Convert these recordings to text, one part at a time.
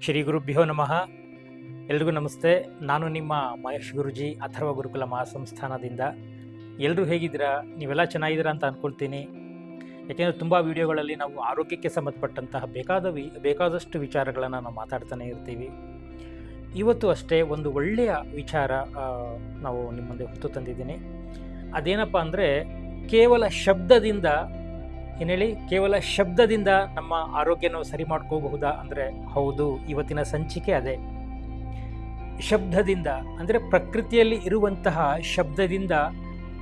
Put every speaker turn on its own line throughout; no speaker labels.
ಶ್ರೀ ಗುರುಭ್ಯೋ ನಮಃ. ಎಲ್ರಿಗೂ ನಮಸ್ತೆ. ನಾನು ನಿಮ್ಮ ಮಹೇಶ್ ಗುರುಜಿ, ಅಥರ್ವ ಗುರುಕುಲ ಮಹಾಸಂಸ್ಥಾನದಿಂದ. ಎಲ್ಲರೂ ಹೇಗಿದ್ದೀರಾ? ನೀವೆಲ್ಲ ಚೆನ್ನಾಗಿದ್ದೀರಾ ಅಂತ ಅಂದ್ಕೊಳ್ತೀನಿ. ಯಾಕೆಂದರೆ ತುಂಬ ವಿಡಿಯೋಗಳಲ್ಲಿ ನಾವು ಆರೋಗ್ಯಕ್ಕೆ ಸಂಬಂಧಪಟ್ಟಂತಹ ಬೇಕಾದಷ್ಟು ವಿಚಾರಗಳನ್ನು ನಾವು ಮಾತಾಡ್ತಾನೆ ಇರ್ತೀವಿ. ಇವತ್ತು ಅಷ್ಟೇ ಒಂದು ಒಳ್ಳೆಯ ವಿಚಾರ ನಾವು ನಿಮ್ಮ ಮುಂದೆ ಹೊತ್ತು ತಂದಿದ್ದೀನಿ. ಅದೇನಪ್ಪ ಅಂದರೆ, ಕೇವಲ ಶಬ್ದದಿಂದ ಕೇವಲ ಶಬ್ದದಿಂದ ನಮ್ಮ ಆರೋಗ್ಯನ ಸರಿ ಮಾಡ್ಕೋಬಹುದಾ ಅಂದರೆ ಹೌದು, ಇವತ್ತಿನ ಸಂಚಿಕೆ ಅದೇ. ಶಬ್ದದಿಂದ ಅಂದರೆ ಪ್ರಕೃತಿಯಲ್ಲಿ ಇರುವಂತಹ ಶಬ್ದದಿಂದ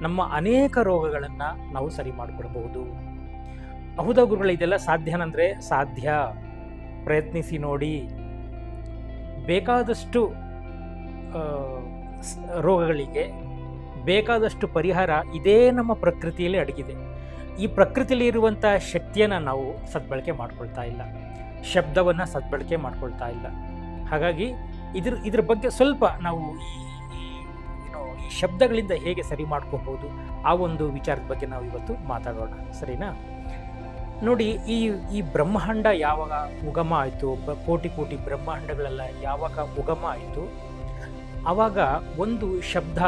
ನಮ್ಮ ಅನೇಕ ರೋಗಗಳನ್ನು ನಾವು ಸರಿ ಮಾಡಿಕೊಳ್ಬಹುದು. ಹೌದಾ ಗುರುಗಳು, ಇದೆಲ್ಲ ಸಾಧ್ಯನಂದರೆ ಸಾಧ್ಯ. ಪ್ರಯತ್ನಿಸಿ ನೋಡಿ. ಬೇಕಾದಷ್ಟು ರೋಗಗಳಿಗೆ ಬೇಕಾದಷ್ಟು ಪರಿಹಾರ ಇದೇ ನಮ್ಮ ಪ್ರಕೃತಿಯಲ್ಲಿ ಅಡಗಿದೆ. ಈ ಪ್ರಕೃತಿಯಲ್ಲಿ ಇರುವಂಥ ಶಕ್ತಿಯನ್ನು ನಾವು ಸದ್ಬಳಕೆ ಮಾಡ್ಕೊಳ್ತಾ ಇಲ್ಲ, ಶಬ್ದವನ್ನು ಸದ್ಬಳಕೆ ಮಾಡ್ಕೊಳ್ತಾ ಇಲ್ಲ. ಹಾಗಾಗಿ ಇದ್ರ ಬಗ್ಗೆ ಸ್ವಲ್ಪ ನಾವು ಈ ಶಬ್ದಗಳಿಂದ ಹೇಗೆ ಸರಿ ಮಾಡ್ಕೋಬಹುದು ಆ ಒಂದು ವಿಚಾರದ ಬಗ್ಗೆ ನಾವು ಇವತ್ತು ಮಾತಾಡೋಣ, ಸರಿನಾ? ನೋಡಿ, ಈ ಬ್ರಹ್ಮಾಂಡ ಯಾವಾಗ ಉಗಮ ಆಯಿತು, ಕೋಟಿ ಕೋಟಿ ಬ್ರಹ್ಮಾಂಡಗಳೆಲ್ಲ ಯಾವಾಗ ಉಗಮ ಆಯಿತು, ಆವಾಗ ಒಂದು ಶಬ್ದ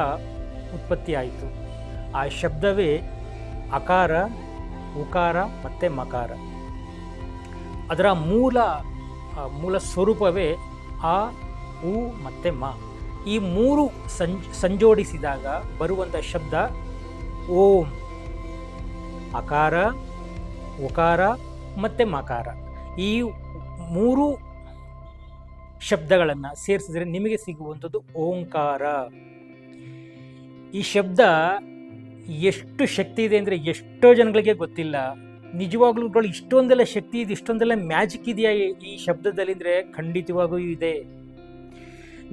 ಉತ್ಪತ್ತಿ ಆಯಿತು. ಆ ಶಬ್ದವೇ ಅಕಾರ, ಉಕಾರ ಮತ್ತು ಮಕಾರ. ಅದರ ಮೂಲ ಸ್ವರೂಪವೇ ಆ, ಉ ಮತ್ತು ಮ. ಈ ಮೂರು ಸಂಜೋಡಿಸಿದಾಗ ಬರುವಂಥ ಶಬ್ದ ಓಂ. ಅಕಾರ, ಉಕಾರ ಮತ್ತು ಮಕಾರ, ಈ ಮೂರು ಶಬ್ದಗಳನ್ನು ಸೇರಿಸಿದ್ರೆ ನಿಮಗೆ ಸಿಗುವಂಥದ್ದು ಓಂಕಾರ. ಈ ಶಬ್ದ ಎಷ್ಟು ಶಕ್ತಿ ಇದೆ ಅಂದರೆ ಎಷ್ಟೋ ಜನಗಳಿಗೆ ಗೊತ್ತಿಲ್ಲ. ನಿಜವಾಗ್ಲೂ ಇಷ್ಟೊಂದೆಲ್ಲ ಶಕ್ತಿ ಇದೆ, ಇಷ್ಟೊಂದೆಲ್ಲ ಮ್ಯಾಜಿಕ್ ಇದೆಯಾ ಈ ಶಬ್ದದಲ್ಲಿ ಅಂದರೆ ಖಂಡಿತವಾಗೂ ಇದೆ.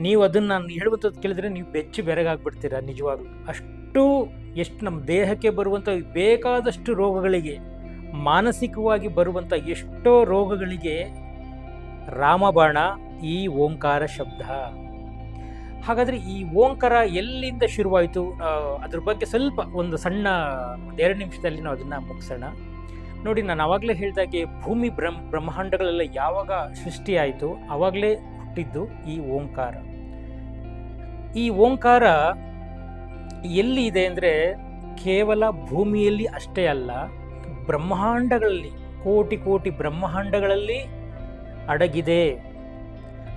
ನೀವು ಅದನ್ನು ನಾನು ಹೇಳುವಂಥದ್ದು ಕೇಳಿದ್ರೆ ನೀವು ಬೆಚ್ಚಿ ಬೆರಗಾಗ್ಬಿಡ್ತೀರ. ನಿಜವಾಗ್ಲೂ ಎಷ್ಟು ನಮ್ಮ ದೇಹಕ್ಕೆ ಬರುವಂಥ ಬೇಕಾದಷ್ಟು ರೋಗಗಳಿಗೆ, ಮಾನಸಿಕವಾಗಿ ಬರುವಂಥ ಎಷ್ಟೋ ರೋಗಗಳಿಗೆ ರಾಮಬಾಣ ಈ ಓಂಕಾರ ಶಬ್ದ. ಹಾಗಾದರೆ ಈ ಓಂಕಾರ ಎಲ್ಲಿಂದ ಶುರುವಾಯಿತು, ಅದ್ರ ಬಗ್ಗೆ ಸ್ವಲ್ಪ ಒಂದು ಸಣ್ಣ 2 ನಿಮಿಷದಲ್ಲಿ ನಾವು ಅದನ್ನು ಮುಗಿಸೋಣ. ನೋಡಿ, ನಾನು ಆವಾಗಲೇ ಹೇಳಿದಾಗೆ ಭೂಮಿ ಬ್ರಹ್ಮಾಂಡಗಳೆಲ್ಲ ಯಾವಾಗ ಸೃಷ್ಟಿಯಾಯಿತು ಆವಾಗಲೇ ಹುಟ್ಟಿದ್ದು ಈ ಓಂಕಾರ. ಈ ಓಂಕಾರ ಎಲ್ಲಿ ಇದೆ ಅಂದರೆ ಕೇವಲ ಭೂಮಿಯಲ್ಲಿ ಅಷ್ಟೇ ಅಲ್ಲ, ಬ್ರಹ್ಮಾಂಡಗಳಲ್ಲಿ, ಕೋಟಿ ಕೋಟಿ ಬ್ರಹ್ಮಾಂಡಗಳಲ್ಲಿ ಅಡಗಿದೆ.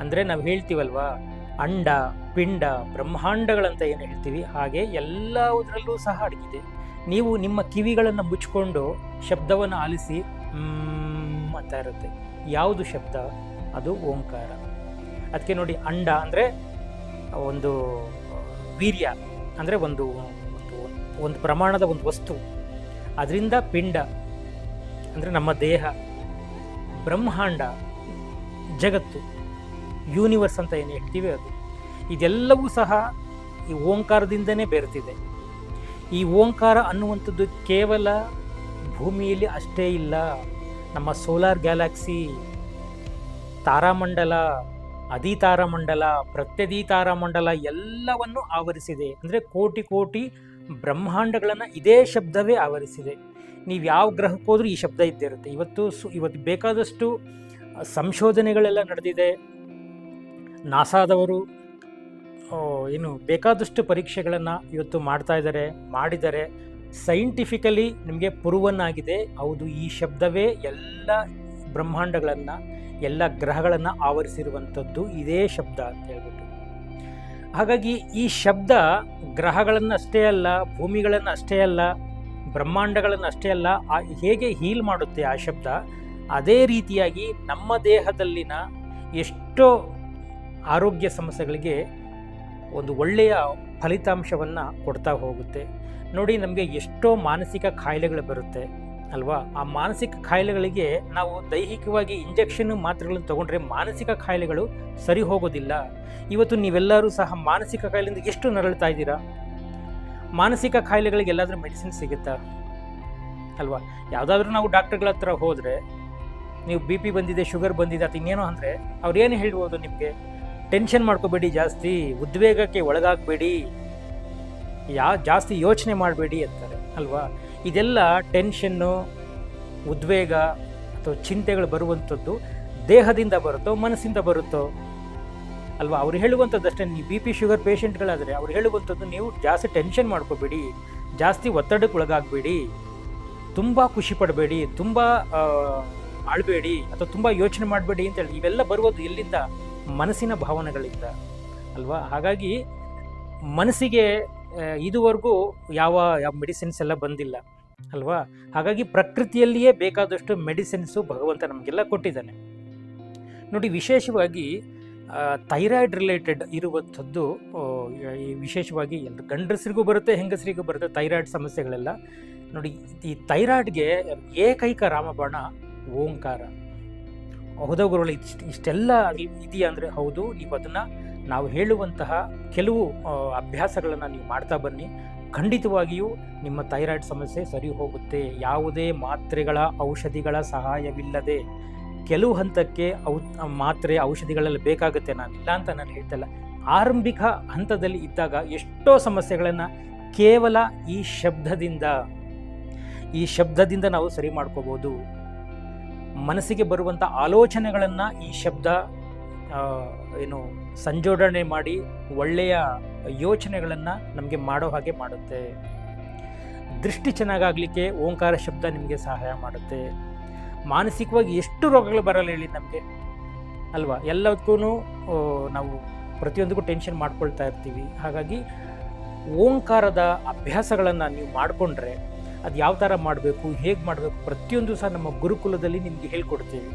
ಅಂದರೆ ನಾವು ಹೇಳ್ತೀವಲ್ವಾ, ಅಂಡ, ಪಿಂಡ, ಬ್ರಹ್ಮಾಂಡಗಳಂತ ಏನು ಹೇಳ್ತೀವಿ, ಹಾಗೆ ಎಲ್ಲದರಲ್ಲೂ ಸಹ ಅಡಗಿದೆ. ನೀವು ನಿಮ್ಮ ಕಿವಿಗಳನ್ನು ಮುಚ್ಚಿಕೊಂಡು ಶಬ್ದವನ್ನು ಆಲಿಸಿ ಅಂತ ಇರುತ್ತೆ. ಯಾವುದು ಶಬ್ದ? ಅದು ಓಂಕಾರ. ಅದಕ್ಕೆ ನೋಡಿ, ಅಂಡ ಅಂದರೆ ಒಂದು ವೀರ್ಯ, ಅಂದರೆ ಒಂದು ಪ್ರಮಾಣದ ಒಂದು ವಸ್ತು. ಅದರಿಂದ ಪಿಂಡ ಅಂದರೆ ನಮ್ಮ ದೇಹ, ಬ್ರಹ್ಮಾಂಡ, ಜಗತ್ತು, ಯೂನಿವರ್ಸ್ ಅಂತ ಏನು ಹೇಳ್ತೀವಿ ಅದು. ಇದೆಲ್ಲವೂ ಸಹ ಈ ಓಂಕಾರದಿಂದನೇ ಬೆರೆತಿದೆ. ಈ ಓಂಕಾರ ಅನ್ನುವಂಥದ್ದು ಕೇವಲ ಭೂಮಿಯಲ್ಲಿ ಅಷ್ಟೇ ಇಲ್ಲ, ನಮ್ಮ ಸೋಲಾರ್ ಗ್ಯಾಲಕ್ಸಿ, ತಾರಾಮಂಡಲ, ಅಧಿತಾರಾಮಂಡಲ, ಪ್ರತ್ಯಧಿತಾರಾಮಂಡಲ ಎಲ್ಲವನ್ನು ಆವರಿಸಿದೆ. ಅಂದರೆ ಕೋಟಿ ಕೋಟಿ ಬ್ರಹ್ಮಾಂಡಗಳನ್ನು ಇದೇ ಶಬ್ದವೇ ಆವರಿಸಿದೆ. ನೀವು ಯಾವ ಗ್ರಹಕ್ಕೆ ಹೋದ್ರೂ ಈ ಶಬ್ದ ಇದ್ದೇ ಇರುತ್ತೆ. ಇವತ್ತು ಬೇಕಾದಷ್ಟು ಸಂಶೋಧನೆಗಳೆಲ್ಲ ನಡೆದಿದೆ. ನಾಸಾದವರು ಬೇಕಾದಷ್ಟು ಪರೀಕ್ಷೆಗಳನ್ನು ಇವತ್ತು ಮಾಡಿದ್ದಾರೆ. ಸೈಂಟಿಫಿಕಲಿ ನಿಮಗೆ ಪ್ರೂವನ್ನಾಗಿದೆ, ಹೌದು, ಈ ಶಬ್ದವೇ ಎಲ್ಲ ಬ್ರಹ್ಮಾಂಡಗಳನ್ನು, ಎಲ್ಲ ಗ್ರಹಗಳನ್ನು ಆವರಿಸಿರುವಂಥದ್ದು ಇದೇ ಶಬ್ದ ಅಂತ ಹೇಳ್ಬಿಟ್ಟು. ಹಾಗಾಗಿ ಈ ಶಬ್ದ ಗ್ರಹಗಳನ್ನು ಅಷ್ಟೇ ಅಲ್ಲ, ಭೂಮಿಗಳನ್ನು ಅಷ್ಟೇ ಅಲ್ಲ, ಬ್ರಹ್ಮಾಂಡಗಳನ್ನು ಅಷ್ಟೇ ಅಲ್ಲ, ಹೇಗೆ ಹೀಲ್ ಮಾಡುತ್ತೆ ಆ ಶಬ್ದ, ಅದೇ ರೀತಿಯಾಗಿ ನಮ್ಮ ದೇಹದಲ್ಲಿನ ಎಷ್ಟೋ ಆರೋಗ್ಯ ಸಮಸ್ಯೆಗಳಿಗೆ ಒಂದು ಒಳ್ಳೆಯ ಫಲಿತಾಂಶವನ್ನು ಕೊಡ್ತಾ ಹೋಗುತ್ತೆ. ನೋಡಿ, ನಮಗೆ ಎಷ್ಟೋ ಮಾನಸಿಕ ಕಾಯಿಲೆಗಳು ಬರುತ್ತೆ ಅಲ್ವಾ? ಆ ಮಾನಸಿಕ ಕಾಯಿಲೆಗಳಿಗೆ ನಾವು ದೈಹಿಕವಾಗಿ ಇಂಜೆಕ್ಷನ್ ಮಾತ್ರೆಗಳನ್ನು ತಗೊಂಡ್ರೆ ಮಾನಸಿಕ ಕಾಯಿಲೆಗಳು ಸರಿ ಹೋಗೋದಿಲ್ಲ. ಇವತ್ತು ನೀವೆಲ್ಲರೂ ಸಹ ಮಾನಸಿಕ ಕಾಯಿಲೆಯಿಂದ ಎಷ್ಟು ನರಳ್ತಾ ಇದ್ದೀರಾ? ಮಾನಸಿಕ ಕಾಯಿಲೆಗಳಿಗೆ ಎಲ್ಲಾದರೂ ಮೆಡಿಸಿನ್ ಸಿಗುತ್ತಾ ಅಲ್ವಾ? ಯಾವುದಾದ್ರೂ ನಾವು ಡಾಕ್ಟರ್ಗಳ ಹತ್ರ ಹೋದರೆ, ನೀವು BP ಬಂದಿದೆ, ಶುಗರ್ ಬಂದಿದೆ ಅಥವಾ ಇನ್ನೇನೋ ಅಂದರೆ ಅವ್ರು ಏನು ಹೇಳ್ಬೋದು ನಿಮಗೆ? ಟೆನ್ಷನ್ ಮಾಡ್ಕೋಬೇಡಿ, ಜಾಸ್ತಿ ಉದ್ವೇಗಕ್ಕೆ ಒಳಗಾಗಬೇಡಿ, ಜಾಸ್ತಿ ಯೋಚನೆ ಮಾಡಬೇಡಿ ಅಂತಾರೆ ಅಲ್ವಾ? ಇದೆಲ್ಲ ಟೆನ್ಷನ್ನು, ಉದ್ವೇಗ ಅಥವಾ ಚಿಂತೆಗಳು ಬರುವಂಥದ್ದು ದೇಹದಿಂದ ಬರುತ್ತೋ ಮನಸ್ಸಿಂದ ಬರುತ್ತೋ ಅಲ್ವಾ? ಅವ್ರು ಹೇಳುವಂಥದ್ದಷ್ಟೇ. ನೀವು ಬಿ ಪಿ ಶುಗರ್ ಪೇಷಂಟ್ಗಳಾದರೆ ಅವ್ರು ಹೇಳುವಂಥದ್ದು, ನೀವು ಜಾಸ್ತಿ ಟೆನ್ಷನ್ ಮಾಡ್ಕೋಬೇಡಿ, ಜಾಸ್ತಿ ಒತ್ತಡಕ್ಕೆ ಒಳಗಾಗಬೇಡಿ, ತುಂಬ ಖುಷಿ ಪಡಬೇಡಿ, ತುಂಬ ಆಳಬೇಡಿ ಅಥವಾ ತುಂಬ ಯೋಚನೆ ಮಾಡಬೇಡಿ ಅಂತೇಳಿ. ಇವೆಲ್ಲ ಬರುವುದು ಎಲ್ಲಿಂದ? ಮನಸ್ಸಿನ ಭಾವನೆಗಳಿಂದ ಅಲ್ವಾ? ಹಾಗಾಗಿ ಮನಸ್ಸಿಗೆ ಇದುವರೆಗೂ ಯಾವ ಮೆಡಿಸಿನ್ಸ್ ಎಲ್ಲ ಬಂದಿಲ್ಲ ಅಲ್ವಾ? ಹಾಗಾಗಿ ಪ್ರಕೃತಿಯಲ್ಲಿಯೇ ಬೇಕಾದಷ್ಟು ಮೆಡಿಸಿನ್ಸು ಭಗವಂತ ನಮಗೆಲ್ಲ ಕೊಟ್ಟಿದ್ದಾನೆ ನೋಡಿ. ವಿಶೇಷವಾಗಿ ಥೈರಾಯ್ಡ್ ರಿಲೇಟೆಡ್ ಇರುವಂಥದ್ದು ವಿಶೇಷವಾಗಿ ಗಂಡಸರಿಗೂ ಬರುತ್ತೆ, ಹೆಂಗಸರಿಗೂ ಬರುತ್ತೆ ಥೈರಾಯ್ಡ್ ಸಮಸ್ಯೆಗಳೆಲ್ಲ ನೋಡಿ. ಈ ಥೈರಾಯ್ಡ್ಗೆ ಏಕೈಕ ರಾಮಬಾಣ ಓಂಕಾರ. ಹೌದಾ ಗುರುಗಳು, ಇಷ್ಟೆಲ್ಲ ಇದೆಯಾ ಅಂದರೆ ಹೌದು. ನೀವು ಅದನ್ನು ನಾವು ಹೇಳುವಂತಹ ಕೆಲವು ಅಭ್ಯಾಸಗಳನ್ನು ನೀವು ಮಾಡ್ತಾ ಬನ್ನಿ, ಖಂಡಿತವಾಗಿಯೂ ನಿಮ್ಮ ಥೈರಾಯ್ಡ್ ಸಮಸ್ಯೆ ಸರಿ ಹೋಗುತ್ತೆ. ಯಾವುದೇ ಮಾತ್ರೆಗಳ ಔಷಧಿಗಳ ಸಹಾಯವಿಲ್ಲದೆ ಕೆಲವು ಹಂತಕ್ಕೆ ಮಾತ್ರೆ ಔಷಧಿಗಳೆಲ್ಲ ಬೇಕಾಗುತ್ತೆ. ನಾನು ಇಲ್ಲ ಅಂತ ನಾನು ಹೇಳ್ತಲ್ಲ. ಆರಂಭಿಕ ಹಂತದಲ್ಲಿ ಇದ್ದಾಗ ಎಷ್ಟೋ ಸಮಸ್ಯೆಗಳನ್ನು ಕೇವಲ ಈ ಶಬ್ದದಿಂದ ನಾವು ಸರಿ ಮಾಡ್ಕೋಬೋದು. ಮನಸ್ಸಿಗೆ ಬರುವಂಥ ಆಲೋಚನೆಗಳನ್ನು ಈ ಶಬ್ದ ಸಂಜೋಡಣೆ ಮಾಡಿ ಒಳ್ಳೆಯ ಯೋಚನೆಗಳನ್ನು ನಮಗೆ ಮಾಡೋ ಹಾಗೆ ಮಾಡುತ್ತೆ. ದೃಷ್ಟಿ ಚೆನ್ನಾಗಾಗಲಿಕ್ಕೆ ಓಂಕಾರ ಶಬ್ದ ನಿಮಗೆ ಸಹಾಯ ಮಾಡುತ್ತೆ. ಮಾನಸಿಕವಾಗಿ ಎಷ್ಟು ರೋಗಗಳು ಬರಲ್ಲ ಹೇಳಿ ನಮಗೆ ಅಲ್ವಾ? ಎಲ್ಲದಕ್ಕೂ ನಾವು ಪ್ರತಿಯೊಂದಕ್ಕೂ ಟೆನ್ಷನ್ ಮಾಡ್ಕೊಳ್ತಾ ಇರ್ತೀವಿ. ಹಾಗಾಗಿ ಓಂಕಾರದ ಅಭ್ಯಾಸಗಳನ್ನು ನೀವು ಮಾಡಿಕೊಂಡ್ರೆ ಅದು ಯಾವ ಥರ ಮಾಡಬೇಕು, ಹೇಗೆ ಮಾಡಬೇಕು, ಪ್ರತಿಯೊಂದು ಸಹ ನಮ್ಮ ಗುರುಕುಲದಲ್ಲಿ ನಿಮಗೆ ಹೇಳ್ಕೊಡ್ತೀವಿ.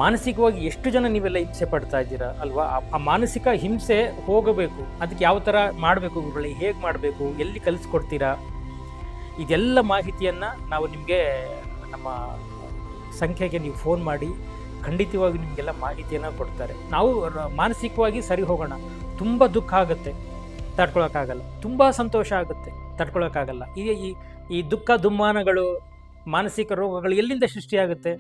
ಮಾನಸಿಕವಾಗಿ ಎಷ್ಟು ಜನ ನೀವೆಲ್ಲ ಹಿಂಸೆ ಪಡ್ತಾ ಇದ್ದೀರಾ ಅಲ್ವಾ? ಆ ಮಾನಸಿಕ ಹಿಂಸೆ ಹೋಗಬೇಕು. ಅದಕ್ಕೆ ಯಾವ ಥರ ಮಾಡಬೇಕು ಗುರುಗಳೇ, ಹೇಗೆ ಮಾಡಬೇಕು, ಎಲ್ಲಿ ಕಲಿಸ್ಕೊಡ್ತೀರಾ? ಇದೆಲ್ಲ ಮಾಹಿತಿಯನ್ನು ನಾವು ನಿಮಗೆ ನಮ್ಮ ಸಂಖ್ಯೆಗೆ ನೀವು ಫೋನ್ ಮಾಡಿ ಖಂಡಿತವಾಗಿ ನಿಮಗೆಲ್ಲ ಮಾಹಿತಿಯನ್ನು ಕೊಡ್ತಾರೆ. ನಾವು ಮಾನಸಿಕವಾಗಿ ಸರಿ ಹೋಗೋಣ. ತುಂಬ ದುಃಖ ಆಗುತ್ತೆ, ತಡ್ಕೊಳಕ್ಕಾಗಲ್ಲ. ತುಂಬ ಸಂತೋಷ ಆಗುತ್ತೆ, ತಡ್ಕೊಳಕ್ಕಾಗಲ್ಲ. ಈ ದುಃಖ ದುಮ್ಮಾನಗಳು, ಮಾನಸಿಕ ರೋಗಗಳು ಎಲ್ಲಿಂದ ಸೃಷ್ಟಿಯಾಗುತ್ತೆ?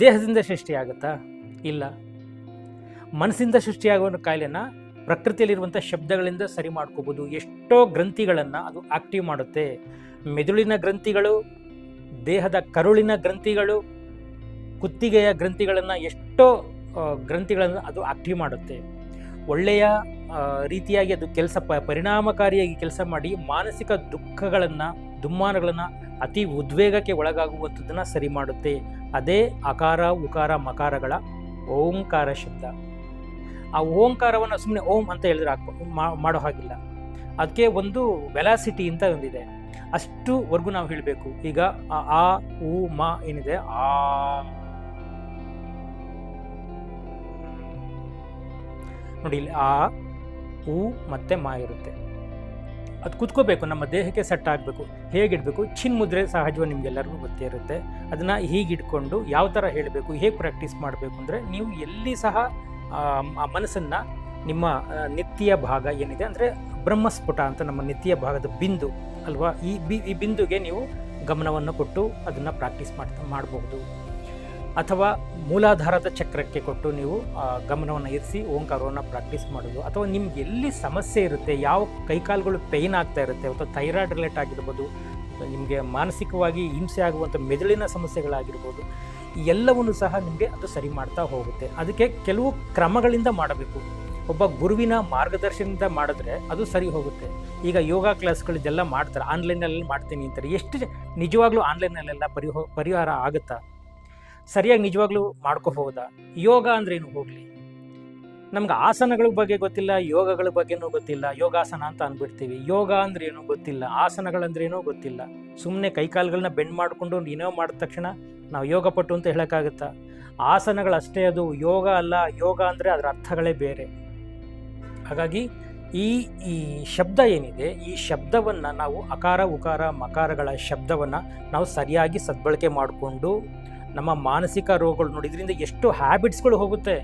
ದೇಹದಿಂದ ಸೃಷ್ಟಿಯಾಗುತ್ತಾ? ಇಲ್ಲ. ಮನಸ್ಸಿಂದ ಸೃಷ್ಟಿಯಾಗುವ ಕಾಯಿಲೆನ ಪ್ರಕೃತಿಯಲ್ಲಿರುವಂಥ ಶಬ್ದಗಳಿಂದ ಸರಿ ಮಾಡ್ಕೋಬೋದು. ಎಷ್ಟೋ ಗ್ರಂಥಿಗಳನ್ನು ಅದು ಆಕ್ಟಿವ್ ಮಾಡುತ್ತೆ. ಮೆದುಳಿನ ಗ್ರಂಥಿಗಳು, ದೇಹದ ಕರುಳಿನ ಗ್ರಂಥಿಗಳು, ಕುತ್ತಿಗೆಯ ಗ್ರಂಥಿಗಳನ್ನು, ಎಷ್ಟೋ ಗ್ರಂಥಿಗಳನ್ನು ಅದು ಆಕ್ಟಿವ್ ಮಾಡುತ್ತೆ. ಒಳ್ಳೆಯ ರೀತಿಯಾಗಿ ಅದು ಪರಿಣಾಮಕಾರಿಯಾಗಿ ಕೆಲಸ ಮಾಡಿ ಮಾನಸಿಕ ದುಃಖಗಳನ್ನು, ದುಮ್ಮಾನಗಳನ್ನು, ಅತಿ ಉದ್ವೇಗಕ್ಕೆ ಒಳಗಾಗುವಂಥದ್ದನ್ನು ಸರಿ ಮಾಡುತ್ತೆ. ಅದೇ ಅಕಾರ ಉಕಾರ ಮಕಾರಗಳ ಓಂಕಾರ ಶಬ್ದ. ಆ ಓಂಕಾರವನ್ನು ಸುಮ್ಮನೆ ಓಂ ಅಂತ ಹೇಳಿದ್ರೆ ಮಾಡೋ ಹಾಗಿಲ್ಲ. ಅದಕ್ಕೆ ಒಂದು ವೆಲಾಸಿಟಿ ಅಂತ ಒಂದಿದೆ, ಅಷ್ಟುವರೆಗೂ ನಾವು ಹೇಳಬೇಕು. ಈಗ ಆ ಉ ಮ ಏನಿದೆ, ಆ ನೋಡಿ ಇಲ್ಲಿ ಆ ಉ ಮತ್ತೆ ಮಾ ಇರುತ್ತೆ. ಅದು ಕುತ್ಕೋಬೇಕು, ನಮ್ಮ ದೇಹಕ್ಕೆ ಸೆಟ್ ಆಗಬೇಕು. ಹೇಗಿಡಬೇಕು? ಚಿನ್ ಮುದ್ರೆ ಸಹಜವಾಗಿ ನಿಮಗೆಲ್ಲರಿಗೂ ಗೊತ್ತೇ ಇರುತ್ತೆ. ಅದನ್ನು ಹೀಗಿಟ್ಕೊಂಡು ಯಾವ ಥರ ಹೇಳಬೇಕು, ಹೇಗೆ ಪ್ರಾಕ್ಟೀಸ್ ಮಾಡಬೇಕು ಅಂದರೆ, ನೀವು ಎಲ್ಲಿ ಸಹ ಆ ಮನಸ್ಸನ್ನು ನಿಮ್ಮ ನೆತ್ತಿಯ ಭಾಗ ಏನಿದೆ ಅಂದರೆ ಬ್ರಹ್ಮಸ್ಫುಟ ಅಂತ ನಮ್ಮ ನೆತ್ತಿಯ ಭಾಗದ ಬಿಂದು ಅಲ್ವಾ, ಈ ಬಿಂದುಗೆ ನೀವು ಗಮನವನ್ನು ಕೊಟ್ಟು ಅದನ್ನು ಪ್ರಾಕ್ಟೀಸ್ ಮಾಡಬಹುದು. ಅಥವಾ ಮೂಲಾಧಾರದ ಚಕ್ರಕ್ಕೆ ಕೊಟ್ಟು ನೀವು ಗಮನವನ್ನು ಇರಿಸಿ ಓಂಕಾರವನ್ನು ಪ್ರಾಕ್ಟೀಸ್ ಮಾಡೋದು. ಅಥವಾ ನಿಮ್ಗೆ ಎಲ್ಲಿ ಸಮಸ್ಯೆ ಇರುತ್ತೆ, ಯಾವ ಕೈಕಾಲುಗಳು ಪೇಯ್ನ್ ಆಗ್ತಾ ಇರುತ್ತೆ, ಅಥವಾ ಥೈರಾಯ್ಡ್ ರಿಲೇಟ್ ಆಗಿರ್ಬೋದು, ನಿಮಗೆ ಮಾನಸಿಕವಾಗಿ ಹಿಂಸೆ ಆಗುವಂಥ ಮೆದುಳಿನ ಸಮಸ್ಯೆಗಳಾಗಿರ್ಬೋದು, ಎಲ್ಲವನ್ನೂ ಸಹ ನಿಮಗೆ ಅದು ಸರಿ ಮಾಡ್ತಾ ಹೋಗುತ್ತೆ. ಅದಕ್ಕೆ ಕೆಲವು ಕ್ರಮಗಳಿಂದ ಮಾಡಬೇಕು. ಒಬ್ಬ ಗುರುವಿನ ಮಾರ್ಗದರ್ಶನದಿಂದ ಮಾಡಿದ್ರೆ ಅದು ಸರಿ ಹೋಗುತ್ತೆ. ಈಗ ಯೋಗ ಕ್ಲಾಸ್ಗಳಿದೆಲ್ಲ ಮಾಡ್ತಾರೆ, ಆನ್ಲೈನಲ್ಲಿ ಮಾಡ್ತೀನಿ ಅಂತಾರೆ. ಎಷ್ಟು ನಿಜವಾಗ್ಲೂ ಆನ್ಲೈನಲ್ಲೆಲ್ಲ ಪರಿಹಾರ ಆಗುತ್ತಾ? ಸರಿಯಾಗಿ ನಿಜವಾಗ್ಲೂ ಮಾಡ್ಕೋಬಹುದಾ? ಯೋಗ ಅಂದ್ರೇನು ಹೋಗಲಿ, ನಮ್ಗೆ ಆಸನಗಳ ಬಗ್ಗೆ ಗೊತ್ತಿಲ್ಲ, ಯೋಗಗಳ ಬಗ್ಗೆನೂ ಗೊತ್ತಿಲ್ಲ. ಯೋಗಾಸನ ಅಂತ ಅಂದ್ಬಿಡ್ತೀವಿ. ಯೋಗ ಅಂದ್ರೇನು ಗೊತ್ತಿಲ್ಲ, ಆಸನಗಳಂದ್ರೇನೂ ಗೊತ್ತಿಲ್ಲ. ಸುಮ್ಮನೆ ಕೈಕಾಲುಗಳನ್ನ ಬೆಂಡ್ ಮಾಡಿಕೊಂಡು ಏನೋ ಮಾಡಿದ ತಕ್ಷಣ ನಾವು ಯೋಗ ಪಟ್ಟು ಅಂತ ಹೇಳೋಕ್ಕಾಗುತ್ತಾ? ಆಸನಗಳಷ್ಟೇ ಅದು, ಯೋಗ ಅಲ್ಲ. ಯೋಗ ಅಂದರೆ ಅದರ ಅರ್ಥಗಳೇ ಬೇರೆ. ಹಾಗಾಗಿ ಈ ಶಬ್ದ ಏನಿದೆ, ಈ ಶಬ್ದವನ್ನು ನಾವು ಅಕಾರ ಉಕಾರ ಮಕಾರಗಳ ಶಬ್ದವನ್ನು ನಾವು ಸರಿಯಾಗಿ ಸದ್ಬಳಕೆ ಮಾಡಿಕೊಂಡು ನಮ್ಮ ಮಾನಸಿಕ ರೋಗಗಳು ನೋಡಿ, ಇದರಿಂದ ಎಷ್ಟು ಹ್ಯಾಬಿಟ್ಸ್ಗಳು ಹೋಗುತ್ತೆ.